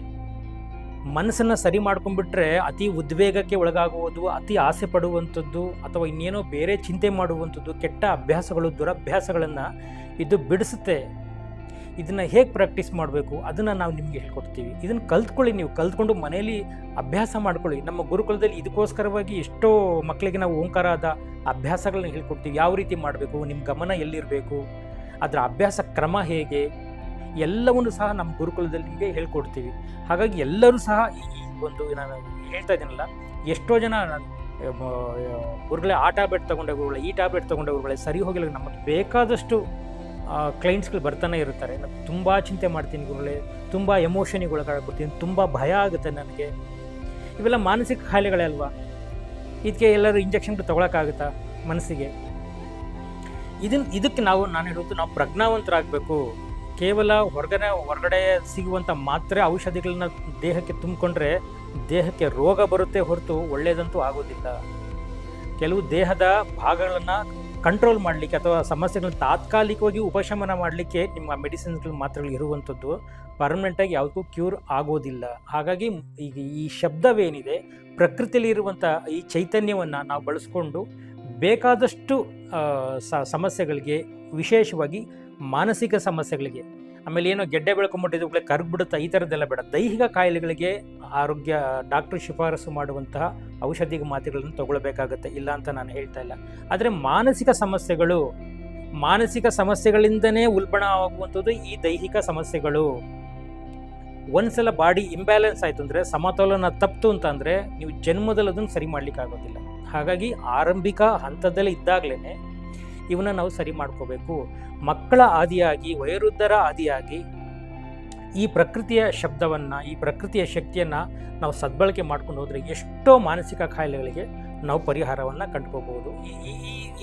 ಮನಸ್ಸನ್ನು ಸರಿ ಮಾಡ್ಕೊಂಡ್ಬಿಟ್ರೆ ಅತಿ ಉದ್ವೇಗಕ್ಕೆ ಒಳಗಾಗುವುದು, ಅತಿ ಆಸೆ ಪಡುವಂಥದ್ದು, ಅಥವಾ ಇನ್ನೇನೋ ಬೇರೆ ಚಿಂತೆ ಮಾಡುವಂಥದ್ದು, ಕೆಟ್ಟ ಅಭ್ಯಾಸಗಳು, ದುರಭ್ಯಾಸಗಳನ್ನು ಇದು ಬಿಡಿಸುತ್ತೆ. ಇದನ್ನು ಹೇಗೆ ಪ್ರಾಕ್ಟೀಸ್ ಮಾಡಬೇಕು ಅದನ್ನು ನಾವು ನಿಮಗೆ ಹೇಳ್ಕೊಡ್ತೀವಿ. ಇದನ್ನು ಕಲ್ತ್ಕೊಳ್ಳಿ. ನೀವು ಕಲ್ತ್ಕೊಂಡು ಮನೆಯಲ್ಲಿ ಅಭ್ಯಾಸ ಮಾಡ್ಕೊಳ್ಳಿ. ನಮ್ಮ ಗುರುಕುಲದಲ್ಲಿ ಇದಕ್ಕೋಸ್ಕರವಾಗಿ ಎಷ್ಟೋ ಮಕ್ಕಳಿಗೆ ನಾವು ಓಂಕಾರದ ಅಭ್ಯಾಸಗಳನ್ನ ಹೇಳ್ಕೊಡ್ತೀವಿ. ಯಾವ ರೀತಿ ಮಾಡಬೇಕು, ನಿಮ್ಮ ಗಮನ ಎಲ್ಲಿರಬೇಕು, ಅದರ ಅಭ್ಯಾಸ ಕ್ರಮ ಹೇಗೆ,
ಎಲ್ಲವನ್ನು ಸಹ ನಮ್ಮ ಗುರುಕುಲದಲ್ಲಿ ನಿಮಗೆ ಹೇಳ್ಕೊಡ್ತೀವಿ. ಹಾಗಾಗಿ ಎಲ್ಲರೂ ಸಹ ಈ ಒಂದು ನಾನು ಹೇಳ್ತಾ ಇದ್ದೀನಲ್ಲ, ಎಷ್ಟೋ ಜನ ಗುರುಗಳೇ ಆ ಟ್ಯಾಬ್ಲೆಟ್ ತೊಗೊಂಡೆ ಗುರುಗಳೇ, ಈ ಟ್ಯಾಬ್ಲೆಟ್ ತೊಗೊಂಡೆ ಗುರುಗಳೇ, ಸರಿ ಹೋಗಿಲ್ಲ. ನಮಗೆ ಬೇಕಾದಷ್ಟು ಕ್ಲೈಂಟ್ಸ್ಗಳು ಬರ್ತಾನೆ ಇರ್ತಾರೆ. ನಾನು ತುಂಬ ಚಿಂತೆ ಮಾಡ್ತೀನಿ ಗುರುಗಳೇ, ತುಂಬ ಎಮೋಷನಿಗೆ ಒಳಗಾಗ್ಬಿಡ್ತೀನಿ, ತುಂಬ ಭಯ ಆಗುತ್ತೆ ನನಗೆ. ಇವೆಲ್ಲ ಮಾನಸಿಕ ಕಾಯಿಲೆಗಳೇ ಅಲ್ವಾ? ಇದಕ್ಕೆ ಎಲ್ಲರೂ ಇಂಜೆಕ್ಷನ್ಗಳು ತೊಗೊಳಕ್ಕಾಗುತ್ತಾ ಮನಸ್ಸಿಗೆ? ಇದಕ್ಕೆ ನಾನು ಹೇಳೋದು, ನಾವು ಪ್ರಜ್ಞಾವಂತರಾಗಬೇಕು. ಕೇವಲ ಹೊರಗಡೆ ಸಿಗುವಂಥ ಮಾತ್ರೆ ಔಷಧಿಗಳನ್ನ ದೇಹಕ್ಕೆ ತುಂಬಿಕೊಂಡ್ರೆ ದೇಹಕ್ಕೆ ರೋಗ ಬರುತ್ತೆ ಹೊರತು ಒಳ್ಳೆಯದಂತೂ ಆಗೋದಿಲ್ಲ. ಕೆಲವು ದೇಹದ ಭಾಗಗಳನ್ನು ಕಂಟ್ರೋಲ್ ಮಾಡಲಿಕ್ಕೆ ಅಥವಾ ಸಮಸ್ಯೆಗಳನ್ನ ತಾತ್ಕಾಲಿಕವಾಗಿ ಉಪಶಮನ ಮಾಡಲಿಕ್ಕೆ ನಿಮ್ಮ ಮೆಡಿಸಿನ್ಸ್ಗಳು ಮಾತ್ರೆಗಳು ಇರುವಂಥದ್ದು, ಪರ್ಮನೆಂಟಾಗಿ ಯಾವುದಕ್ಕೂ ಕ್ಯೂರ್ ಆಗೋದಿಲ್ಲ. ಹಾಗಾಗಿ ಈಗ ಈ ಶಬ್ದವೇನಿದೆ, ಪ್ರಕೃತಿಯಲ್ಲಿ ಇರುವಂಥ ಈ ಚೈತನ್ಯವನ್ನು ನಾವು ಬಳಸ್ಕೊಂಡು ಬೇಕಾದಷ್ಟು ಸಮಸ್ಯೆಗಳಿಗೆ, ವಿಶೇಷವಾಗಿ ಮಾನಸಿಕ ಸಮಸ್ಯೆಗಳಿಗೆ, ಆಮೇಲೆ ಏನೋ ಗೆಡ್ಡೆ ಬೆಳ್ಕೊಂಬಿಟ್ಟಿದ್ದು ಕರ್ಗ್ಬಿಡುತ್ತಾ, ಈ ಥರದ್ದೆಲ್ಲ ಬೇಡ. ದೈಹಿಕ ಕಾಯಿಲೆಗಳಿಗೆ ಆರೋಗ್ಯ ಡಾಕ್ಟ್ರು ಶಿಫಾರಸು ಮಾಡುವಂತಹ ಔಷಧಿಗೆ ಮಾತ್ರೆಗಳನ್ನು ತಗೊಳ್ಬೇಕಾಗತ್ತೆ, ಇಲ್ಲ ಅಂತ ನಾನು ಹೇಳ್ತಾ ಇಲ್ಲ. ಆದರೆ ಮಾನಸಿಕ ಸಮಸ್ಯೆಗಳಿಂದನೇ ಉಲ್ಬಣ ಆಗುವಂಥದ್ದು ಈ ದೈಹಿಕ ಸಮಸ್ಯೆಗಳು. ಒಂದ್ಸಲ ಬಾಡಿ ಇಂಬ್ಯಾಲೆನ್ಸ್ ಆಯಿತು ಅಂದರೆ, ಸಮತೋಲನ ತಪ್ಪಿತು ಅಂತಂದರೆ, ನೀವು ಜನ್ಮದಲ್ಲಿ ಅದನ್ನು ಸರಿ ಮಾಡಲಿಕ್ಕೆ ಆಗೋದಿಲ್ಲ. ಹಾಗಾಗಿ ಆರಂಭಿಕ ಹಂತದಲ್ಲಿ ಇದ್ದಾಗಲೇ ಇವನ್ನ ನಾವು ಸರಿ ಮಾಡ್ಕೋಬೇಕು. ಮಕ್ಕಳ ಆದಿಯಾಗಿ, ವಯೋವೃದ್ಧರ ಆದಿಯಾಗಿ ಈ ಪ್ರಕೃತಿಯ ಶಬ್ದವನ್ನು, ಈ ಪ್ರಕೃತಿಯ ಶಕ್ತಿಯನ್ನು ನಾವು ಸದ್ಬಳಕೆ ಮಾಡ್ಕೊಂಡು ಹೋದರೆ ಎಷ್ಟೋ ಮಾನಸಿಕ ಕಾಯಿಲೆಗಳಿಗೆ ನಾವು ಪರಿಹಾರವನ್ನು ಕಂಡುಕೋಬಹುದು.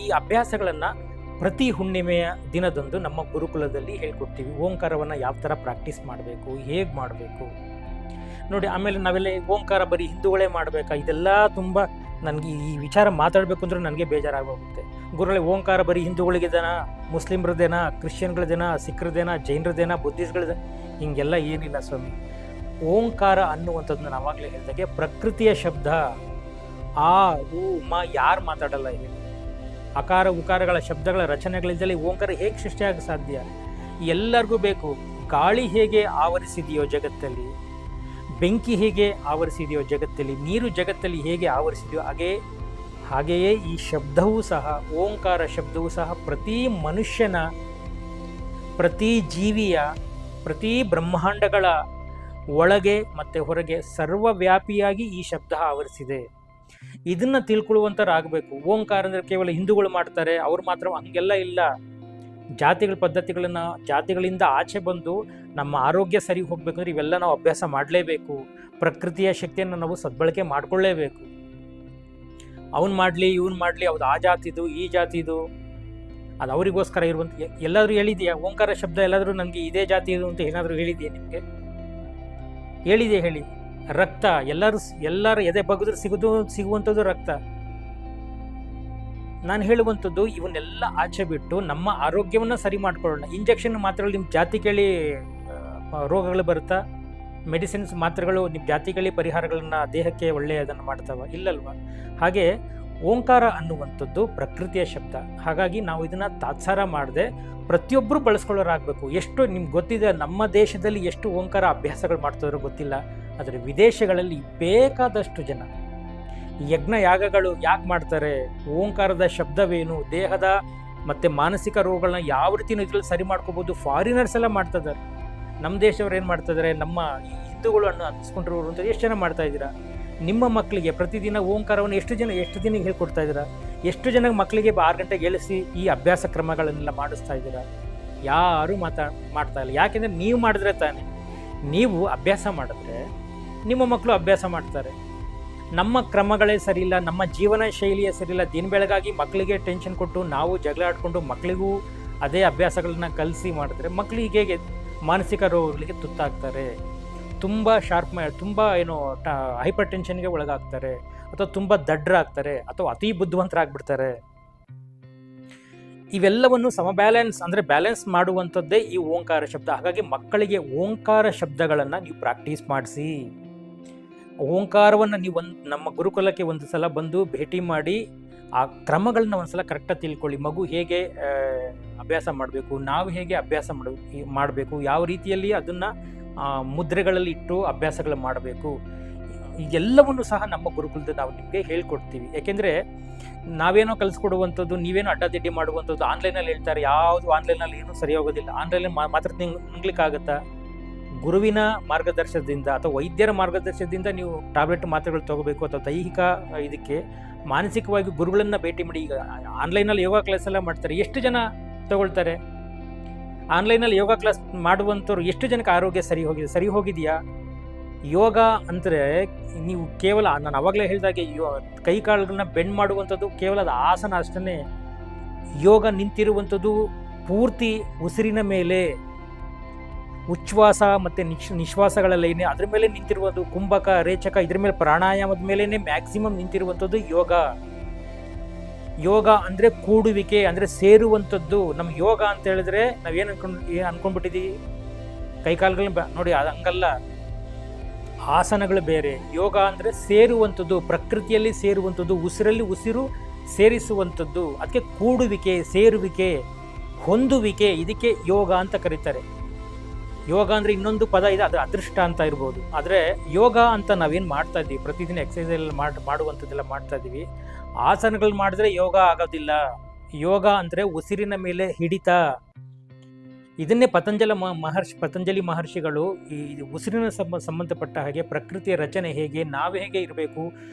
ಈ ಅಭ್ಯಾಸಗಳನ್ನು ಪ್ರತಿ ಹುಣ್ಣಿಮೆಯ ದಿನದಂದು ನಮ್ಮ ಗುರುಕುಲದಲ್ಲಿ ಹೇಳ್ಕೊಡ್ತೀವಿ. ಓಂಕಾರವನ್ನು ಯಾವ ಥರ ಪ್ರಾಕ್ಟೀಸ್ ಮಾಡಬೇಕು, ಹೇಗೆ ಮಾಡಬೇಕು ನೋಡಿ. ಆಮೇಲೆ ನಾವೆಲ್ಲ ಓಂಕಾರ ಬರೀ ಹಿಂದೂಗಳೇ ಮಾಡಬೇಕಾ? ಇದೆಲ್ಲ ತುಂಬ ನನಗೆ ಈ ವಿಚಾರ ಮಾತಾಡಬೇಕು ಅಂದರೆ ನನಗೆ ಬೇಜಾರಾಗೋಗುತ್ತೆ. ಗುರುಗಳೇ, ಓಂಕಾರ ಬರೀ ಹಿಂದೂಗಳಿಗೆದೇನಾ, ಮುಸ್ಲಿಮ್ರದ್ದೇನಾ, ಕ್ರಿಶ್ಚಿಯನ್ಗಳದ್ದೇನಾ, ಸಿಖ್ರದ್ದೇನಾ, ಜೈನರದ್ದೇನಾ, ಬುದ್ಧಿಸ್ಗಳದೇ? ಹಿಂಗೆಲ್ಲ ಏನಿಲ್ಲ ಸ್ವಾಮಿ. ಓಂಕಾರ ಅನ್ನುವಂಥದ್ದನ್ನ ನಾವಾಗಲೇ ಹೇಳಿದಾಗೆ ಪ್ರಕೃತಿಯ ಶಬ್ದ. ಆ ಉ ಮ ಯಾರು ಮಾತಾಡಲ್ಲ ಹೇಳಿ? ಅಕಾರ ಉಕಾರಗಳ ಶಬ್ದಗಳ ರಚನೆಗಳಿಂದಲೇ ಓಂಕಾರ ಹೇಗೆ ಸೃಷ್ಟಿಯಾಗ ಸಾಧ್ಯ? ಎಲ್ಲರಿಗೂ ಬೇಕು. ಗಾಳಿ ಹೇಗೆ ಆವರಿಸಿದೆಯೋ ಜಗತ್ತಲ್ಲಿ, ಬೆಂಕಿ ಹೇಗೆ ಆವರಿಸಿದೆಯೋ ಜಗತ್ತಲ್ಲಿ, ನೀರು ಜಗತ್ತಲ್ಲಿ ಹೇಗೆ ಆವರಿಸಿದೆಯೋ ಹಾಗೆಯೇ ಈ ಶಬ್ದವೂ ಸಹ, ಓಂಕಾರ ಶಬ್ದವೂ ಸಹ ಪ್ರತಿ ಮನುಷ್ಯನ, ಪ್ರತಿ ಜೀವಿಯ, ಪ್ರತಿ ಬ್ರಹ್ಮಾಂಡಗಳ ಒಳಗೆ ಮತ್ತು ಹೊರಗೆ ಸರ್ವವ್ಯಾಪಿಯಾಗಿ ಈ ಶಬ್ದ ಆವರಿಸಿದೆ. ಇದನ್ನು ತಿಳ್ಕೊಳ್ಳುವಂಥರಾಗಬೇಕು. ಓಂಕಾರ ಅಂದರೆ ಕೇವಲ ಹಿಂದೂಗಳು ಮಾಡ್ತಾರೆ, ಅವ್ರು ಮಾತ್ರ, ಹಂಗೆಲ್ಲ ಇಲ್ಲ. ಜಾತಿಗಳಿಂದ ಆಚೆ ಬಂದು ನಮ್ಮ ಆರೋಗ್ಯ ಸರಿ ಹೋಗ್ಬೇಕಂದ್ರೆ ಇವೆಲ್ಲ ನಾವು ಅಭ್ಯಾಸ ಮಾಡಲೇಬೇಕು. ಪ್ರಕೃತಿಯ ಶಕ್ತಿಯನ್ನು ನಾವು ಸದ್ಬಳಕೆ ಮಾಡ್ಕೊಳ್ಳೇಬೇಕು. ಅವ್ನು ಮಾಡಲಿ, ಇವ್ನು ಮಾಡಲಿ, ಅವ್ದು ಆ ಜಾತಿದು, ಈ ಜಾತಿದು, ಅದು ಅವರಿಗೋಸ್ಕರ ಇರುವಂಥ. ಎಲ್ಲಾದರೂ ಹೇಳಿದೆಯಾ ಓಂಕಾರ ಶಬ್ದ? ಎಲ್ಲಾದರೂ ನನಗೆ ಇದೇ ಜಾತಿ ಇದು ಅಂತ ಏನಾದರೂ ಹೇಳಿದೆಯಾ ನಿಮಗೆ? ಹೇಳಿದೆ ಹೇಳಿ. ರಕ್ತ ಎಲ್ಲರ ಎದೆ ಬಗೆದ್ರು ಸಿಗುವಂಥದ್ದು ರಕ್ತ. ನಾನು ಹೇಳುವಂಥದ್ದು ಇವನ್ನೆಲ್ಲ ಆಚೆ ಬಿಟ್ಟು ನಮ್ಮ ಆರೋಗ್ಯವನ್ನು ಸರಿ ಮಾಡ್ಕೊಳ್ಳೋಣ. ಇಂಜೆಕ್ಷನ್ ಮಾತ್ರೆಗಳು ನಿಮ್ಮ ಜಾತಿ ಕೇಳಿ ರೋಗಗಳು ಬರುತ್ತಾ? ಮೆಡಿಸಿನ್ಸ್ ಮಾತ್ರೆಗಳು ನಿಮ್ಮ ಜಾತಿ ಕೇಳಿ ಪರಿಹಾರಗಳನ್ನು ದೇಹಕ್ಕೆ ಒಳ್ಳೆಯದನ್ನು ಮಾಡ್ತಾವ? ಇಲ್ಲಲ್ವ? ಹಾಗೆ ಓಂಕಾರ ಅನ್ನುವಂಥದ್ದು ಪ್ರಕೃತಿಯ ಶಬ್ದ. ಹಾಗಾಗಿ ನಾವು ಇದನ್ನು ತಾತ್ಸಾರ ಮಾಡದೆ ಪ್ರತಿಯೊಬ್ಬರು ಬಳಸ್ಕೊಳ್ಳೋರಾಗಬೇಕು. ಎಷ್ಟು ನಿಮ್ಗೆ ಗೊತ್ತಿದೆ, ನಮ್ಮ ದೇಶದಲ್ಲಿ ಎಷ್ಟು ಓಂಕಾರ ಅಭ್ಯಾಸಗಳು ಮಾಡ್ತಿದ್ರು ಗೊತ್ತಿಲ್ಲ. ಆದರೆ ವಿದೇಶಗಳಲ್ಲಿ ಬೇಕಾದಷ್ಟು ಜನ ಯಜ್ಞ ಯಾಗಗಳು ಯಾಕೆ ಮಾಡ್ತಾರೆ? ಓಂಕಾರದ ಶಬ್ದವೇನು, ದೇಹದ ಮತ್ತು ಮಾನಸಿಕ ರೋಗಗಳನ್ನ ಯಾವ ರೀತಿ ಇದರಲ್ಲಿ ಸರಿ ಮಾಡ್ಕೋಬೋದು, ಫಾರಿನರ್ಸ್ ಎಲ್ಲ ಮಾಡ್ತಿದ್ದಾರೆ. ನಮ್ಮ ದೇಶವ್ರು ಏನು ಮಾಡ್ತಿದ್ದಾರೆ? ನಮ್ಮ ಹಿಂದೂಗಳನ್ನು ಅನ್ನಿಸ್ಕೊಂಡಿರೋರು ಅಂತ ಎಷ್ಟು ಜನ ಮಾಡ್ತಾ ಇದ್ದೀರಾ? ನಿಮ್ಮ ಮಕ್ಕಳಿಗೆ ಪ್ರತಿದಿನ ಓಂಕಾರವನ್ನು ಎಷ್ಟು ದಿನ ಹೇಳ್ಕೊಡ್ತಾ ಇದ್ದೀರಾ? ಎಷ್ಟು ಜನ ಮಕ್ಕಳಿಗೆ 6 ಗಂಟೆಗೆ ಏಳಿಸಿ ಈ ಅಭ್ಯಾಸ ಕ್ರಮಗಳನ್ನೆಲ್ಲ ಮಾಡಿಸ್ತಾ ಇದ್ದೀರಾ? ಯಾರೂ ಮಾಡ್ತಾ ಇಲ್ಲ. ಯಾಕೆಂದರೆ ನೀವು ಮಾಡಿದ್ರೆ ತಾನೆ. ನೀವು ಅಭ್ಯಾಸ ಮಾಡಿದ್ರೆ ನಿಮ್ಮ ಮಕ್ಕಳು ಅಭ್ಯಾಸ ಮಾಡ್ತಾರೆ. ನಮ್ಮ ಕ್ರಮಗಳೇ ಸರಿಯಿಲ್ಲ, ನಮ್ಮ ಜೀವನ ಶೈಲಿಯೇ ಸರಿಯಿಲ್ಲ. ದಿನ ಬೆಳಗಾಗಿ ಮಕ್ಕಳಿಗೆ ಟೆನ್ಷನ್ ಕೊಟ್ಟು ನಾವು ಜಗಳ ಆಡಿಕೊಂಡು ಮಕ್ಕಳಿಗೂ ಅದೇ ಅಭ್ಯಾಸಗಳನ್ನ ಕಲಿಸಿ ಮಾಡಿದ್ರೆ ಮಕ್ಕಳಿಗೆ ಹೇಗೆ ಮಾನಸಿಕ ರೋಗಗಳಿಗೆ ತುತ್ತಾಗ್ತಾರೆ, ತುಂಬ ತುಂಬ ಹೈಪರ್ ಟೆನ್ಷನ್ಗೆ ಒಳಗಾಗ್ತಾರೆ, ಅಥವಾ ತುಂಬ ದಡ್ಡರಾಗ್ತಾರೆ, ಅಥವಾ ಅತಿ ಬುದ್ಧಿವಂತರಾಗ್ಬಿಡ್ತಾರೆ. ಇವೆಲ್ಲವನ್ನು ಬ್ಯಾಲೆನ್ಸ್ ಮಾಡುವಂಥದ್ದೇ ಈ ಓಂಕಾರ ಶಬ್ದ. ಹಾಗಾಗಿ ಮಕ್ಕಳಿಗೆ ಓಂಕಾರ ಶಬ್ದಗಳನ್ನು ನೀವು ಪ್ರಾಕ್ಟೀಸ್ ಮಾಡಿಸಿ. ಓಂಕಾರವನ್ನು ನೀವು ನಮ್ಮ ಗುರುಕುಲಕ್ಕೆ ಒಂದು ಸಲ ಬಂದು ಭೇಟಿ ಮಾಡಿ ಆ ಕ್ರಮಗಳನ್ನ ಒಂದು ಸಲ ಕರೆಕ್ಟಾಗಿ ತಿಳ್ಕೊಳ್ಳಿ. ಮಗು ಹೇಗೆ ಅಭ್ಯಾಸ ಮಾಡಬೇಕು, ನಾವು ಹೇಗೆ ಅಭ್ಯಾಸ ಮಾಡಬೇಕು, ಯಾವ ರೀತಿಯಲ್ಲಿ ಅದನ್ನು ಮುದ್ರೆಗಳಲ್ಲಿ ಇಟ್ಟು ಅಭ್ಯಾಸಗಳು ಮಾಡಬೇಕು.
ಇದೆಲ್ಲವನ್ನು ಸಹ ನಮ್ಮ ಗುರುಕುಲದ ನಾವು ನಿಮಗೆ ಹೇಳ್ಕೊಡ್ತೀವಿ. ಯಾಕೆಂದರೆ ನಾವೇನೋ ಕಲಿಸ್ಕೊಡುವಂಥದ್ದು, ನೀವೇನೋ ಅಡ್ಡದಿಡ್ಡಿ ಮಾಡುವಂಥದ್ದು ಆನ್ಲೈನಲ್ಲಿ ಹೇಳ್ತಾರೆ. ಯಾವುದು ಆನ್ಲೈನಲ್ಲಿ ಏನೂ ಸರಿ ಹೋಗೋದಿಲ್ಲ. ಆನ್ಲೈನಲ್ಲಿ ಮಾತ್ರ ನುಂಗ್ಲಿಕ್ಕಾಗತ್ತಾ? ಗುರುವಿನ ಮಾರ್ಗದರ್ಶನದಿಂದ ಅಥವಾ ವೈದ್ಯರ ಮಾರ್ಗದರ್ಶನದಿಂದ ನೀವು ಟ್ಯಾಬ್ಲೆಟ್ ಮಾತ್ರೆಗಳು ತಗೋಬೇಕು, ಅಥವಾ ದೈಹಿಕ ಇದಕ್ಕೆ ಮಾನಸಿಕವಾಗಿ ಗುರುಗಳನ್ನು ಭೇಟಿ ಮಾಡಿ. ಈಗ ಆನ್ಲೈನಲ್ಲಿ ಯೋಗ ಕ್ಲಾಸ್ ಎಲ್ಲ ಮಾಡ್ತಾರೆ, ಎಷ್ಟು ಜನ ತಗೊಳ್ತಾರೆ? ಆನ್ಲೈನಲ್ಲಿ ಯೋಗ ಕ್ಲಾಸ್ ಮಾಡುವಂಥವ್ರು ಎಷ್ಟು ಜನಕ್ಕೆ ಆರೋಗ್ಯ ಸರಿ ಹೋಗಿದೆಯಾ? ಯೋಗ ಅಂದರೆ ನೀವು ಕೇವಲ, ನಾನು ಅವಾಗಲೇ ಹೇಳಿದಾಗೆ, ಕೈ ಕಾಲುಗಳನ್ನ ಬೆಂಡ್ ಮಾಡುವಂಥದ್ದು ಕೇವಲ ಅದು ಆಸನ ಅಷ್ಟೇ. ಯೋಗ ನಿಂತಿರುವಂಥದ್ದು ಪೂರ್ತಿ ಉಸಿರಿನ ಮೇಲೆ, ಉಚ್ಛ್ವಾಸ ಮತ್ತು ನಿಶ್ವಾಸಗಳೆಲ್ಲ ಏನೇ ಅದ್ರ ಮೇಲೆ ನಿಂತಿರುವುದು, ಕುಂಭಕ ರೇಚಕ ಇದ್ರ ಮೇಲೆ, ಪ್ರಾಣಾಯಾಮದ ಮೇಲೇ ಮ್ಯಾಕ್ಸಿಮಮ್ ನಿಂತಿರುವಂಥದ್ದು ಯೋಗ. ಯೋಗ ಅಂದರೆ ಕೂಡುವಿಕೆ, ಅಂದರೆ ಸೇರುವಂಥದ್ದು. ನಮ್ಮ ಯೋಗ ಅಂತ ಹೇಳಿದ್ರೆ ನಾವೇನು ಅನ್ಕೊಂಡ್ಬಿಟ್ಟಿದ್ದೀವಿ, ಕೈಕಾಲುಗಳನ್ನ ನೋಡಿ, ಅದು ಹಂಗಲ್ಲ. ಆಸನಗಳು ಬೇರೆ. ಯೋಗ ಅಂದರೆ ಸೇರುವಂಥದ್ದು, ಪ್ರಕೃತಿಯಲ್ಲಿ ಸೇರುವಂಥದ್ದು, ಉಸಿರಲ್ಲಿ ಉಸಿರು ಸೇರಿಸುವಂಥದ್ದು. ಅದಕ್ಕೆ ಕೂಡುವಿಕೆ, ಸೇರುವಿಕೆ, ಹೊಂದುವಿಕೆ, ಇದಕ್ಕೆ ಯೋಗ ಅಂತ ಕರೀತಾರೆ. ಯೋಗ ಅಂದರೆ ಇನ್ನೊಂದು ಪದ ಇದೆ, ಅದು ಅದೃಷ್ಟ ಅಂತ ಇರ್ಬೋದು. ಆದರೆ ಯೋಗ ಅಂತ ನಾವೇನು ಮಾಡ್ತಾ ಇದ್ದೀವಿ, ಪ್ರತಿದಿನ ಎಕ್ಸಸೈಸ್ ಎಲ್ಲ ಮಾಡುವಂಥದ್ದೆಲ್ಲ ಮಾಡ್ತಾ ಇದ್ದೀವಿ. ಆಸನಗಳು ಮಾಡಿದ್ರೆ ಯೋಗ ಆಗೋದಿಲ್ಲ. ಯೋಗ ಅಂದರೆ ಉಸಿರಿನ ಮೇಲೆ ಹಿಡಿತ. ಇದನ್ನೇ ಪತಂಜಲಿ ಮಹರ್ಷಿಗಳು ಈ ಉಸಿರಿನ ಸಂಬಂಧಪಟ್ಟ ಹಾಗೆ ಪ್ರಕೃತಿಯ ರಚನೆ ಹೇಗೆ, ನಾವು ಹೇಗೆ ಇರಬೇಕು,